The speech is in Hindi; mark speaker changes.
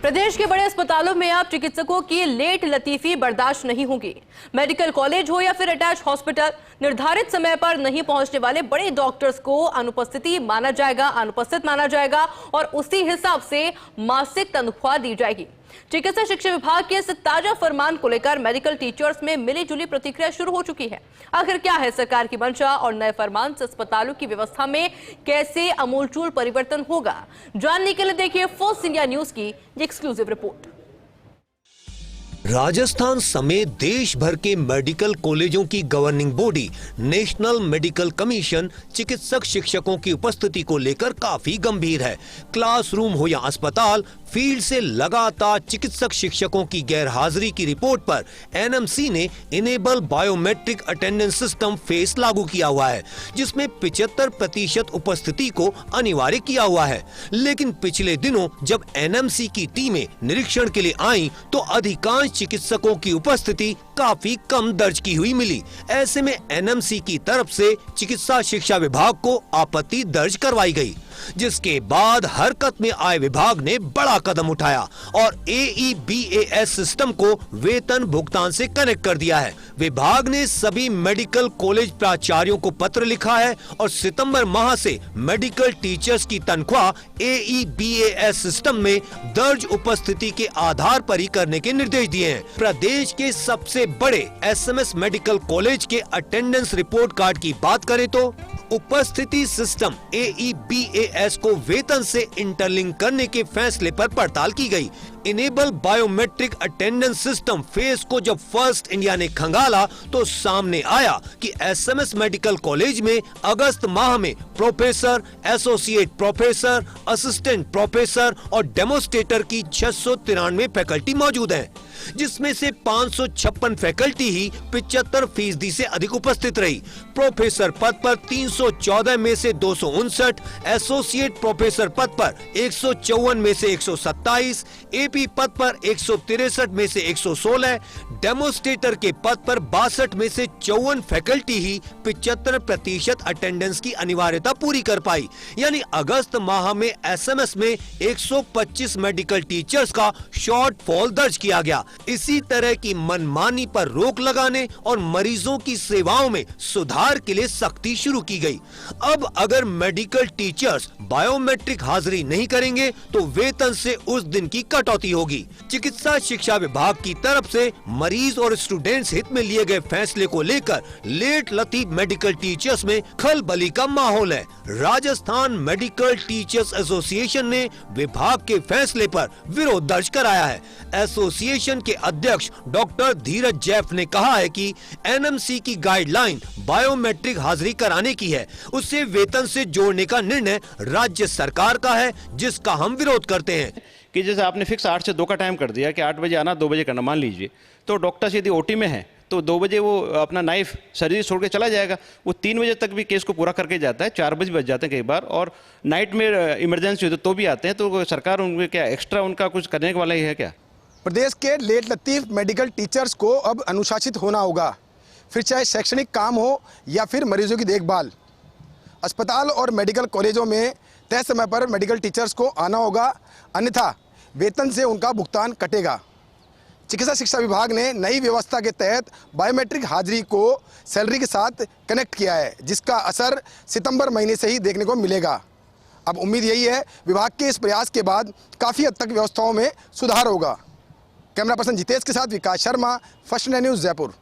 Speaker 1: प्रदेश के बड़े अस्पतालों में अब चिकित्सकों की लेट लतीफी बर्दाश्त नहीं होगी। मेडिकल कॉलेज हो या फिर अटैच हॉस्पिटल, निर्धारित समय पर नहीं पहुंचने वाले बड़े डॉक्टर्स को अनुपस्थित माना जाएगा और उसी हिसाब से मासिक तनख्वाह दी जाएगी। चिकित्सा शिक्षा विभाग के इस ताजा फरमान को लेकर मेडिकल टीचर्स में मिलीजुली प्रतिक्रिया शुरू हो चुकी है। आखिर क्या है सरकार की मंशा और नए फरमान से अस्पतालों की व्यवस्था में कैसे आमूलचूल परिवर्तन होगा, जानने के लिए देखिए फोर्स इंडिया न्यूज की एक्सक्लूसिव रिपोर्ट।
Speaker 2: राजस्थान समेत देश भर के मेडिकल कॉलेजों की governing body national medical commission चिकित्सक शिक्षकों की उपस्थिति को लेकर काफी गंभीर है। क्लासरूम हो या अस्पताल, फील्ड से लगातार चिकित्सक शिक्षकों की गैरहाजिरी की रिपोर्ट पर एनएमसी ने enable biometric attendance system face लागू किया हुआ है, जिसमें 75% उपस्थिति को अनिवार्य किया हुआ है। लेकिन पिछले दिनों जब एनएमसी की टीमें निरीक्षण के लिए आईं, तो अधिकांश चिकित्सकों की उपस्थिति काफी कम दर्ज की हुई मिली। ऐसे में एनएमसी की तरफ से चिकित्सा शिक्षा विभाग को आपत्ति दर्ज करवाई गई, जिसके बाद हरकत में आए विभाग ने बड़ा कदम उठाया और AEBAS सिस्टम को वेतन भुगतान से कनेक्ट कर दिया है। विभाग ने सभी मेडिकल कॉलेज प्राचार्यों को पत्र लिखा है और सितंबर माह से मेडिकल टीचर्स की तनख्वाह AEBAS सिस्टम में दर्ज उपस्थिति के आधार पर ही करने के निर्देश दिए हैं। प्रदेश के सबसे बड़े SMS मेडिकल कॉलेज के अटेंडेंस रिपोर्ट कार्ड की बात करें तो उपस्थिति सिस्टम AEBAS को वेतन से इंटरलिंक करने के फैसले पर पड़ताल की गई। Enable biometric attendance system face को जब फर्स्ट इंडिया ने खंगाला तो सामने आया कि SMS मेडिकल कॉलेज में अगस्त माह में professor, associate professor, assistant professor और डेमोस्ट्रेटर की 693 फैकल्टी मौजूद हैं, जिसमें से 556 फैकल्टी ही 75% से अधिक उपस्थित रही। प्रोफेसर पद पर 314 में से 259, एसोसिएट प्रोफेसर पद पर 154 में से 127, एपी पद पर 163 में से 116, डेमोस्ट्रेटर के पद पर 62 में से 54 फैकल्टी ही 75% अटेंडेंस की अनिवार्यता पूरी कर पाई। यानी अगस्त माह में SMS में 125 मेडिकल टीचर्स का शॉर्टफॉल दर्ज किया गया। इसी तरह की मनमानी पर रोक लगाने और मरीजों की सेवाओं में सुधार के लिए सख्ती शुरू की गई। अब अगर मेडिकल टीचर्स बायोमेट्रिक हाजिरी नहीं करेंगे तो वेतन से उस दिन की कटौती होगी। चिकित्सा शिक्षा विभाग की तरफ से मरीज और स्टूडेंट्स हित में लिए गए फैसले को लेकर लेट लतीफ मेडिकल टीचर्स में खलबली का माहौल है। राजस्थान मेडिकल टीचर्स एसोसिएशन ने विभाग के फैसले पर विरोध दर्ज कराया है। एसोसिएशन के अध्यक्ष डॉक्टर धीरज जैफ ने कहा है कि एनएमसी की गाइडलाइन बायोमेट्रिक हाजिरी कराने की है, उससे वेतन से जोड़ने का निर्णय राज्य सरकार का है, जिसका हम विरोध करते हैं।
Speaker 3: कि जैसे आपने फिक्स 8 से 2 का टाइम कर दिया कि 8 बजे आना, 2 बजे करना, मान लीजिए तो डॉक्टर यदि OT में है तो 2 बजे वो अपना नाइफ सर्जरी छोड़ के चला जाएगा। वो 3 बजे तक भी केस को पूरा करके जाता है, 4 बजे बच जाते हैं कई बार, और नाइट में इमरजेंसी होती तो भी आते हैं। तो सरकार उनके क्या एक्स्ट्रा उनका कुछ करने वाला ही है क्या?
Speaker 4: प्रदेश के लेट लतीफ मेडिकल टीचर्स को अब अनुशासित होना होगा, फिर चाहे शैक्षणिक काम हो या फिर मरीजों की देखभाल। अस्पताल और मेडिकल कॉलेजों में तय समय पर मेडिकल टीचर्स को आना होगा, अन्यथा वेतन से उनका भुगतान कटेगा। चिकित्सा शिक्षा विभाग ने नई व्यवस्था के तहत बायोमेट्रिक हाजिरी को सैलरी के साथ कनेक्ट किया है, जिसका असर सितंबर महीने से ही देखने को मिलेगा। अब उम्मीद यही है विभाग के इस प्रयास के बाद काफ़ी हद तक व्यवस्थाओं में सुधार होगा। कैमरा पर्सन जितेश के साथ Vikas Sharma, first India news, Jaipur.